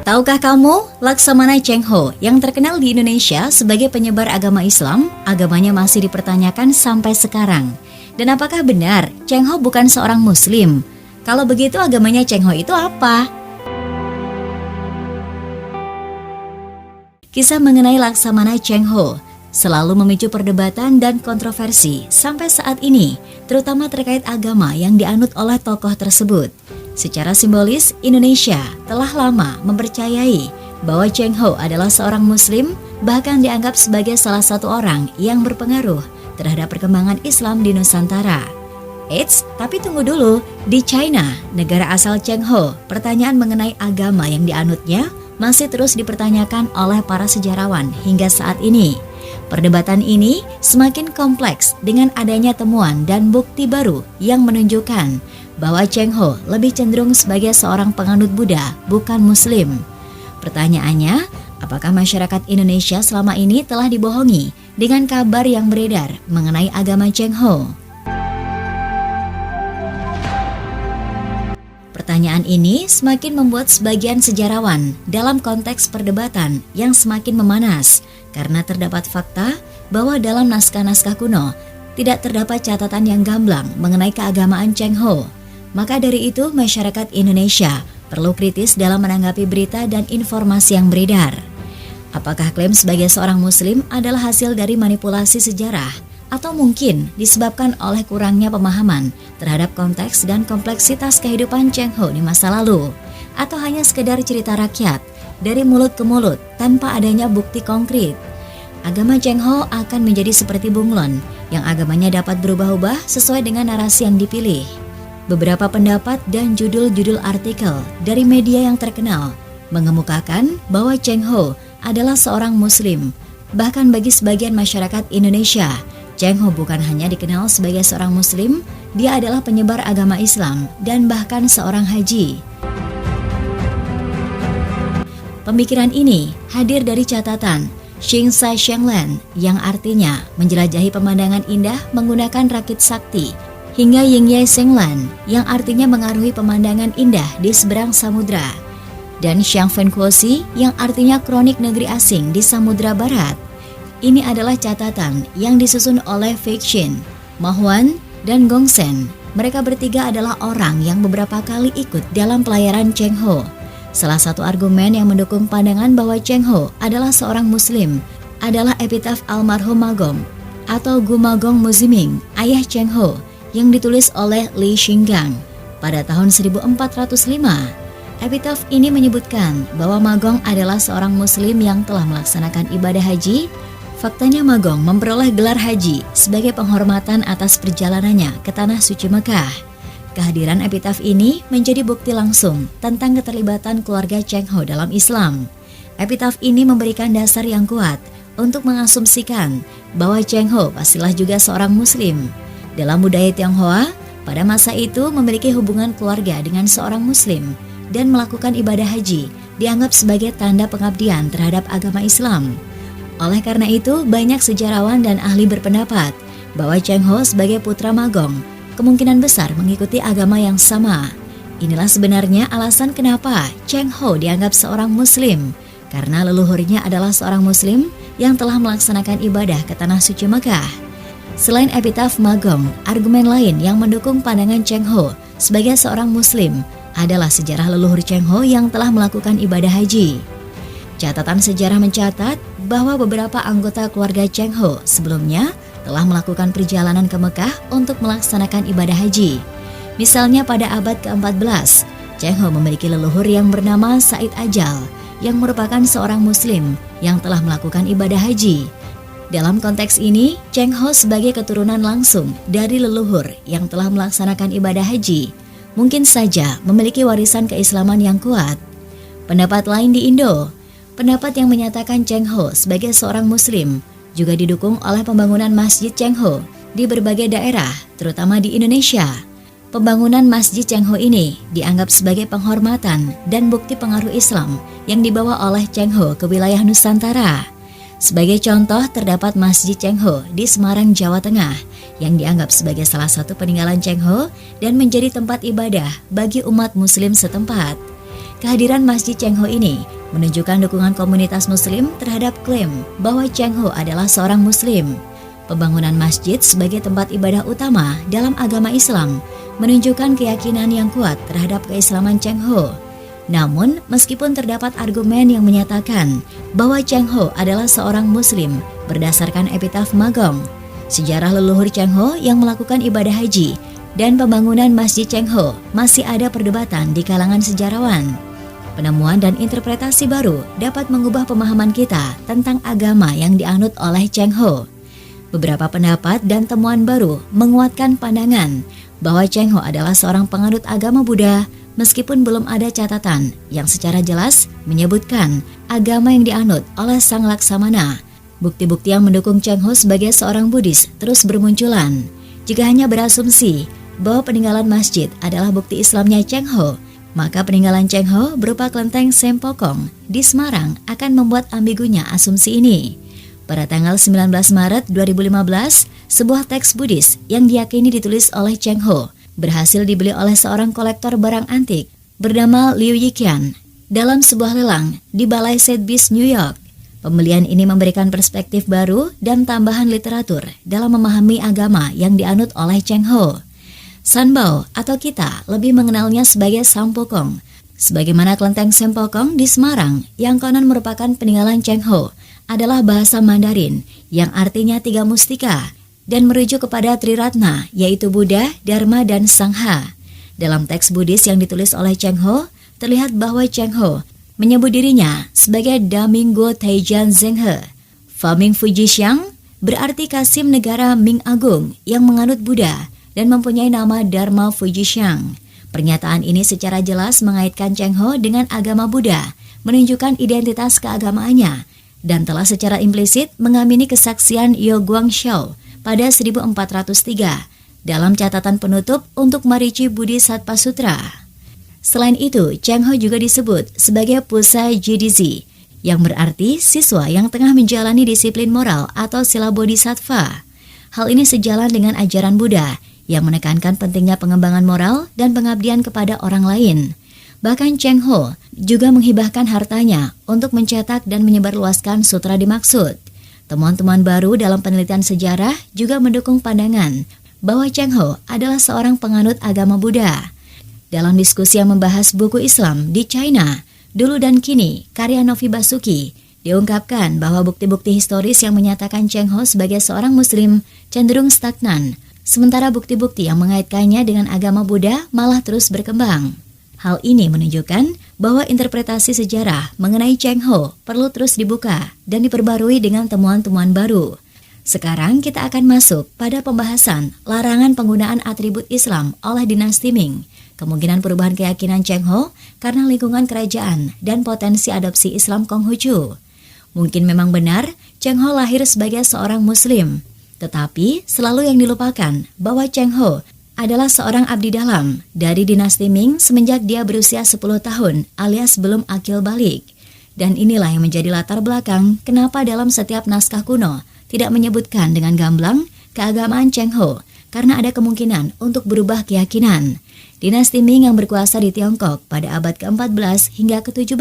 Tahukah kamu, Laksamana Cheng Ho yang terkenal di Indonesia sebagai penyebar agama Islam, agamanya masih dipertanyakan sampai sekarang. Dan apakah benar Cheng Ho bukan seorang Muslim? Kalau begitu agamanya Cheng Ho itu apa? Kisah mengenai Laksamana Cheng Ho selalu memicu perdebatan dan kontroversi sampai saat ini, terutama terkait agama yang dianut oleh tokoh tersebut. Secara simbolis, Indonesia telah lama mempercayai bahwa Cheng Ho adalah seorang Muslim, bahkan dianggap sebagai salah satu orang yang berpengaruh terhadap perkembangan Islam di Nusantara. Eits, tapi tunggu dulu, di China, negara asal Cheng Ho, pertanyaan mengenai agama yang dianutnya masih terus dipertanyakan oleh para sejarawan hingga saat ini. Perdebatan ini semakin kompleks dengan adanya temuan dan bukti baru yang menunjukkan bahwa Cheng Ho lebih cenderung sebagai seorang penganut Buddha, bukan Muslim. Pertanyaannya, apakah masyarakat Indonesia selama ini telah dibohongi dengan kabar yang beredar mengenai agama Cheng Ho? Pertanyaan ini semakin membuat sebagian sejarawan dalam konteks perdebatan yang semakin memanas karena terdapat fakta bahwa dalam naskah-naskah kuno tidak terdapat catatan yang gamblang mengenai keagamaan Cheng Ho. Maka dari itu, masyarakat Indonesia perlu kritis dalam menanggapi berita dan informasi yang beredar. Apakah klaim sebagai seorang Muslim adalah hasil dari manipulasi sejarah, atau mungkin disebabkan oleh kurangnya pemahaman terhadap konteks dan kompleksitas kehidupan Cheng Ho di masa lalu, atau hanya sekedar cerita rakyat dari mulut ke mulut tanpa adanya bukti konkret? Agama Cheng Ho akan menjadi seperti bunglon, yang agamanya dapat berubah-ubah sesuai dengan narasi yang dipilih. Beberapa pendapat dan judul-judul artikel dari media yang terkenal mengemukakan bahwa Cheng Ho adalah seorang Muslim. Bahkan bagi sebagian masyarakat Indonesia, Cheng Ho bukan hanya dikenal sebagai seorang Muslim, dia adalah penyebar agama Islam dan bahkan seorang haji. Pemikiran ini hadir dari catatan Xing Sai Sheng Lan yang artinya menjelajahi pemandangan indah menggunakan rakit sakti, hingga Ying Ye Seng Lan yang artinya mengaruhi pemandangan indah di seberang samudra, dan Xiang Fen Kuosi yang artinya kronik negeri asing di Samudra Barat. Ini adalah catatan yang disusun oleh Fei Xin, Ma Huan, dan Gong Shen. Mereka bertiga adalah orang yang beberapa kali ikut dalam pelayaran Cheng Ho. Salah satu argumen yang mendukung pandangan bahwa Cheng Ho adalah seorang Muslim adalah epitaf almarhum Magong atau Gumagong Muziming, ayah Cheng Ho, yang ditulis oleh Li Xinggang pada tahun 1405. Epitaf ini menyebutkan bahwa Magong adalah seorang Muslim yang telah melaksanakan ibadah haji. Faktanya Magong memperoleh gelar haji sebagai penghormatan atas perjalanannya ke Tanah Suci Mekah. Kehadiran epitaf ini menjadi bukti langsung tentang keterlibatan keluarga Cheng Ho dalam Islam. Epitaf ini memberikan dasar yang kuat untuk mengasumsikan bahwa Cheng Ho pastilah juga seorang Muslim. Dalam budaya Tionghoa, pada masa itu memiliki hubungan keluarga dengan seorang Muslim dan melakukan ibadah haji dianggap sebagai tanda pengabdian terhadap agama Islam. Oleh karena itu, banyak sejarawan dan ahli berpendapat bahwa Cheng Ho sebagai putra Magong kemungkinan besar mengikuti agama yang sama. Inilah sebenarnya alasan kenapa Cheng Ho dianggap seorang Muslim, karena leluhurnya adalah seorang Muslim yang telah melaksanakan ibadah ke Tanah Suci Mekah. Selain epitaf Magong, argumen lain yang mendukung pandangan Cheng Ho sebagai seorang Muslim adalah sejarah leluhur Cheng Ho yang telah melakukan ibadah haji. Catatan sejarah mencatat bahwa beberapa anggota keluarga Cheng Ho sebelumnya telah melakukan perjalanan ke Mekah untuk melaksanakan ibadah haji. Misalnya pada abad ke-14, Cheng Ho memiliki leluhur yang bernama Said Ajal, yang merupakan seorang Muslim yang telah melakukan ibadah haji. Dalam konteks ini, Cheng Ho sebagai keturunan langsung dari leluhur yang telah melaksanakan ibadah haji, mungkin saja memiliki warisan keislaman yang kuat. Pendapat lain di Indo, pendapat yang menyatakan Cheng Ho sebagai seorang Muslim juga didukung oleh pembangunan Masjid Cheng Ho di berbagai daerah, terutama di Indonesia. Pembangunan Masjid Cheng Ho ini dianggap sebagai penghormatan dan bukti pengaruh Islam yang dibawa oleh Cheng Ho ke wilayah Nusantara. Sebagai contoh, terdapat Masjid Cheng Ho di Semarang, Jawa Tengah, yang dianggap sebagai salah satu peninggalan Cheng Ho dan menjadi tempat ibadah bagi umat muslim setempat. kehadiran Masjid Cheng Ho ini menunjukkan dukungan komunitas Muslim terhadap klaim bahwa Cheng Ho adalah seorang Muslim. Pembangunan masjid sebagai tempat ibadah utama dalam agama Islam menunjukkan keyakinan yang kuat terhadap keislaman Cheng Ho. Namun, meskipun terdapat argumen yang menyatakan bahwa Cheng Ho adalah seorang Muslim berdasarkan epitaf Magong, sejarah leluhur Cheng Ho yang melakukan ibadah haji, dan pembangunan Masjid Cheng Ho masih ada perdebatan di kalangan sejarawan. Penemuan dan interpretasi baru dapat mengubah pemahaman kita tentang agama yang dianut oleh Cheng Ho. Beberapa pendapat dan temuan baru menguatkan pandangan bahwa Cheng Ho adalah seorang penganut agama Buddha, meskipun belum ada catatan yang secara jelas menyebutkan agama yang dianut oleh Sang Laksamana. Bukti-bukti yang mendukung Cheng Ho sebagai seorang Buddhis terus bermunculan. Jika hanya berasumsi bahwa peninggalan masjid adalah bukti Islamnya Cheng Ho, maka peninggalan Cheng Ho berupa kelenteng Sempokong di Semarang akan membuat ambigunya asumsi ini. Pada tanggal 19 Maret 2015, sebuah teks Buddhis yang diyakini ditulis oleh Cheng Ho berhasil dibeli oleh seorang kolektor barang antik bernama Liu Yiqian dalam sebuah lelang di Balai Sotheby's, New York. Pembelian ini memberikan perspektif baru dan tambahan literatur dalam memahami agama yang dianut oleh Cheng Ho. Sanbao atau kita lebih mengenalnya sebagai Sampokong, sebagaimana kelenteng Sempokong di Semarang yang konon merupakan peninggalan Cheng Ho, adalah bahasa Mandarin yang artinya 3 mustika dan merujuk kepada Triratna, yaitu Buddha, Dharma, dan Sangha. Dalam teks Buddhis yang ditulis oleh Cheng Ho, terlihat bahwa Cheng Ho menyebut dirinya sebagai Damingo Taijian Zhenghe. Faming Fujixiang berarti Kasim negara Ming Agung yang menganut Buddha dan mempunyai nama Dharma Fujixiang. Pernyataan ini secara jelas mengaitkan Cheng Ho dengan agama Buddha, menunjukkan identitas keagamaannya, dan telah secara implisit mengamini kesaksian Yo Guangxiao pada 1403 dalam catatan penutup untuk Marici Bodhisattva Sutra. Selain itu, Cheng Ho juga disebut sebagai Pusa Jidizi, yang berarti siswa yang tengah menjalani disiplin moral atau sila bodhisattva. Hal ini sejalan dengan ajaran Buddha yang menekankan pentingnya pengembangan moral dan pengabdian kepada orang lain. Bahkan Cheng Ho juga menghibahkan hartanya untuk mencetak dan menyebarluaskan sutra dimaksud. Temuan-temuan baru dalam penelitian sejarah juga mendukung pandangan bahwa Cheng Ho adalah seorang penganut agama Buddha. Dalam diskusi yang membahas buku Islam di China, Dulu dan Kini, karya Novi Basuki, diungkapkan bahwa bukti-bukti historis yang menyatakan Cheng Ho sebagai seorang Muslim cenderung stagnan, sementara bukti-bukti yang mengaitkannya dengan agama Buddha malah terus berkembang. Hal ini menunjukkan bahwa interpretasi sejarah mengenai Cheng Ho perlu terus dibuka dan diperbarui dengan temuan-temuan baru. Sekarang kita akan masuk pada pembahasan larangan penggunaan atribut Islam oleh dinasti Ming, kemungkinan perubahan keyakinan Cheng Ho karena lingkungan kerajaan dan potensi adopsi Islam Konghucu. Mungkin memang benar Cheng Ho lahir sebagai seorang Muslim, tetapi selalu yang dilupakan bahwa Cheng Ho adalah seorang abdi dalam dari dinasti Ming semenjak dia berusia 10 tahun alias belum akil balik. Dan inilah yang menjadi latar belakang kenapa dalam setiap naskah kuno tidak menyebutkan dengan gamblang keagamaan Cheng Ho, karena ada kemungkinan untuk berubah keyakinan. Dinasti Ming yang berkuasa di Tiongkok pada abad ke-14 hingga ke-17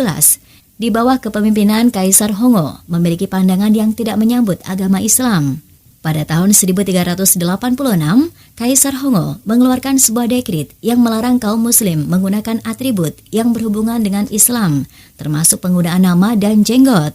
di bawah kepemimpinan Kaisar Hongo memiliki pandangan yang tidak menyambut agama Islam. Pada tahun 1386, Kaisar Hongo mengeluarkan sebuah dekrit yang melarang kaum muslim menggunakan atribut yang berhubungan dengan Islam, termasuk penggunaan nama dan jenggot.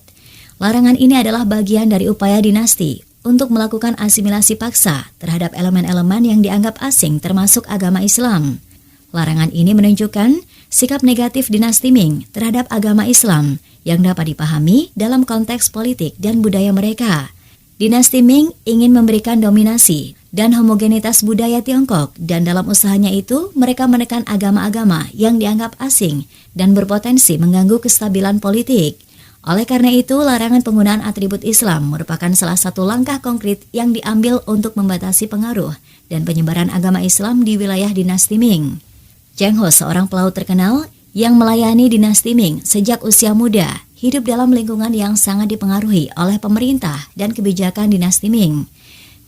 Larangan ini adalah bagian dari upaya dinasti untuk melakukan asimilasi paksa terhadap elemen-elemen yang dianggap asing termasuk agama Islam. Larangan ini menunjukkan sikap negatif dinasti Ming terhadap agama Islam yang dapat dipahami dalam konteks politik dan budaya mereka. Dinasti Ming ingin memberikan dominasi dan homogenitas budaya Tiongkok, dan dalam usahanya itu mereka menekan agama-agama yang dianggap asing dan berpotensi mengganggu kestabilan politik. Oleh karena itu, larangan penggunaan atribut Islam merupakan salah satu langkah konkret yang diambil untuk membatasi pengaruh dan penyebaran agama Islam di wilayah dinasti Ming. Cheng Ho, seorang pelaut terkenal yang melayani dinasti Ming sejak usia muda, hidup dalam lingkungan yang sangat dipengaruhi oleh pemerintah dan kebijakan dinasti Ming.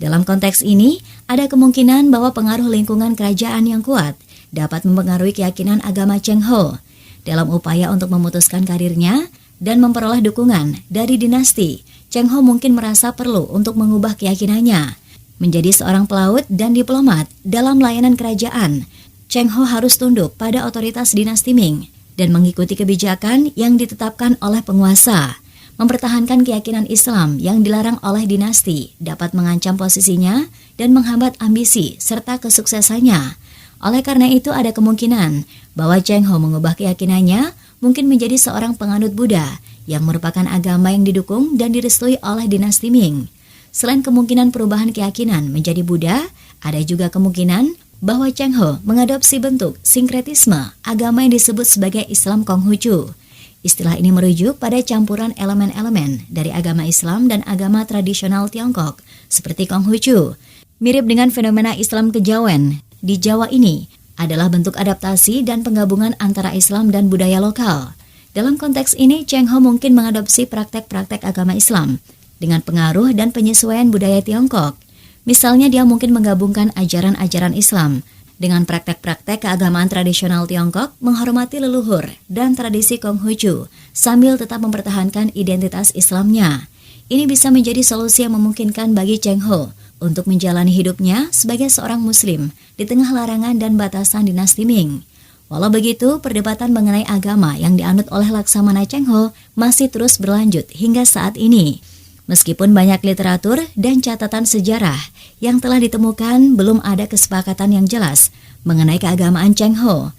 Dalam konteks ini, ada kemungkinan bahwa pengaruh lingkungan kerajaan yang kuat dapat mempengaruhi keyakinan agama Cheng Ho. Dalam upaya untuk memutuskan karirnya dan memperoleh dukungan dari dinasti, Cheng Ho mungkin merasa perlu untuk mengubah keyakinannya. Menjadi seorang pelaut dan diplomat dalam layanan kerajaan, Cheng Ho harus tunduk pada otoritas dinasti Ming dan mengikuti kebijakan yang ditetapkan oleh penguasa. Mempertahankan keyakinan Islam yang dilarang oleh dinasti dapat mengancam posisinya dan menghambat ambisi serta kesuksesannya. Oleh karena itu ada kemungkinan bahwa Cheng Ho mengubah keyakinannya mungkin menjadi seorang penganut Buddha yang merupakan agama yang didukung dan direstui oleh dinasti Ming. Selain kemungkinan perubahan keyakinan menjadi Buddha, ada juga kemungkinan bahwa Cheng Ho mengadopsi bentuk sinkretisme agama yang disebut sebagai Islam Konghucu. Istilah ini merujuk pada campuran elemen-elemen dari agama Islam dan agama tradisional Tiongkok seperti Konghucu. Mirip dengan fenomena Islam kejawen di Jawa ini adalah bentuk adaptasi dan penggabungan antara Islam dan budaya lokal. Dalam konteks ini, Cheng Ho mungkin mengadopsi praktek-praktek agama Islam dengan pengaruh dan penyesuaian budaya Tiongkok. Misalnya dia mungkin menggabungkan ajaran-ajaran Islam dengan praktek-praktek keagamaan tradisional Tiongkok, menghormati leluhur dan tradisi Konghucu sambil tetap mempertahankan identitas Islamnya. Ini bisa menjadi solusi yang memungkinkan bagi Cheng Ho untuk menjalani hidupnya sebagai seorang Muslim di tengah larangan dan batasan dinasti Ming. Walau begitu, perdebatan mengenai agama yang dianut oleh Laksamana Cheng Ho masih terus berlanjut hingga saat ini. Meskipun banyak literatur dan catatan sejarah yang telah ditemukan, belum ada kesepakatan yang jelas mengenai keagamaan Cheng Ho.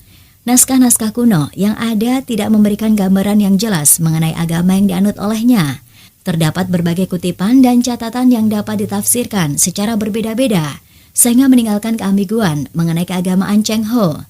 Naskah-naskah kuno yang ada tidak memberikan gambaran yang jelas mengenai agama yang dianut olehnya. Terdapat berbagai kutipan dan catatan yang dapat ditafsirkan secara berbeda-beda, sehingga meninggalkan keambiguan mengenai keagamaan Cheng Ho.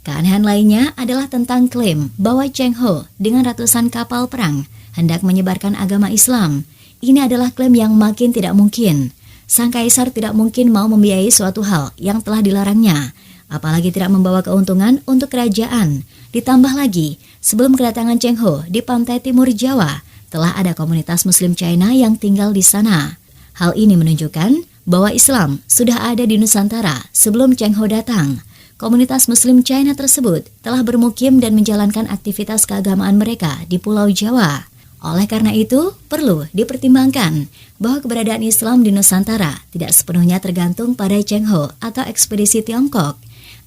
Keanehan lainnya adalah tentang klaim bahwa Cheng Ho dengan ratusan kapal perang hendak menyebarkan agama Islam. Ini adalah klaim yang makin tidak mungkin. Sang kaisar tidak mungkin mau membiayai suatu hal yang telah dilarangnya, apalagi tidak membawa keuntungan untuk kerajaan. Ditambah lagi, sebelum kedatangan Cheng Ho di pantai timur Jawa, telah ada komunitas Muslim China yang tinggal di sana. Hal ini menunjukkan bahwa Islam sudah ada di Nusantara sebelum Cheng Ho datang. Komunitas Muslim China tersebut telah bermukim dan menjalankan aktivitas keagamaan mereka di Pulau Jawa. Oleh karena itu, perlu dipertimbangkan bahwa keberadaan Islam di Nusantara tidak sepenuhnya tergantung pada Cheng Ho atau ekspedisi Tiongkok.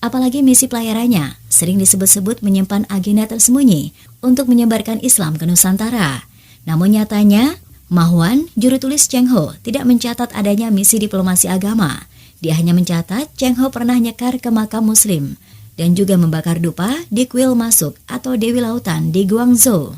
Apalagi misi pelayarannya sering disebut-sebut menyimpan agenda tersembunyi untuk menyebarkan Islam ke Nusantara. Namun nyatanya, Mahwan, juru tulis Cheng Ho, tidak mencatat adanya misi diplomasi agama. Dia hanya mencatat Cheng Ho pernah nyekar ke makam Muslim dan juga membakar dupa di kuil masuk atau Dewi Lautan di Guangzhou.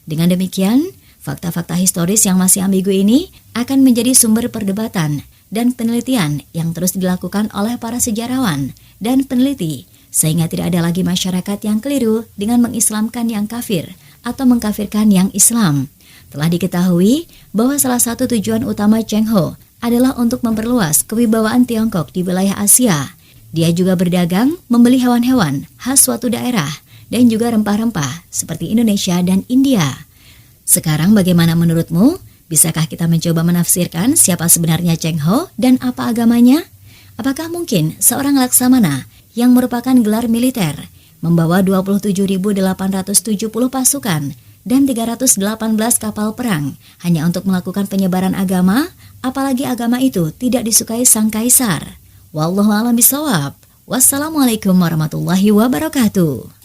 Dengan demikian, fakta-fakta historis yang masih ambigu ini akan menjadi sumber perdebatan dan penelitian yang terus dilakukan oleh para sejarawan dan peneliti, sehingga tidak ada lagi masyarakat yang keliru dengan mengislamkan yang kafir atau mengkafirkan yang Islam. Telah diketahui bahwa salah satu tujuan utama Cheng Ho adalah untuk memperluas kewibawaan Tiongkok di wilayah Asia. Dia juga berdagang, membeli hewan-hewan khas suatu daerah, dan juga rempah-rempah seperti Indonesia dan India. Sekarang bagaimana menurutmu? Bisakah kita mencoba menafsirkan siapa sebenarnya Cheng Ho dan apa agamanya? Apakah mungkin seorang laksamana yang merupakan gelar militer membawa 27.870 pasukan dan 318 kapal perang hanya untuk melakukan penyebaran agama, apalagi agama itu tidak disukai sang kaisar? Wallahu a'lam bishawab. Wassalamualaikum warahmatullahi wabarakatuh.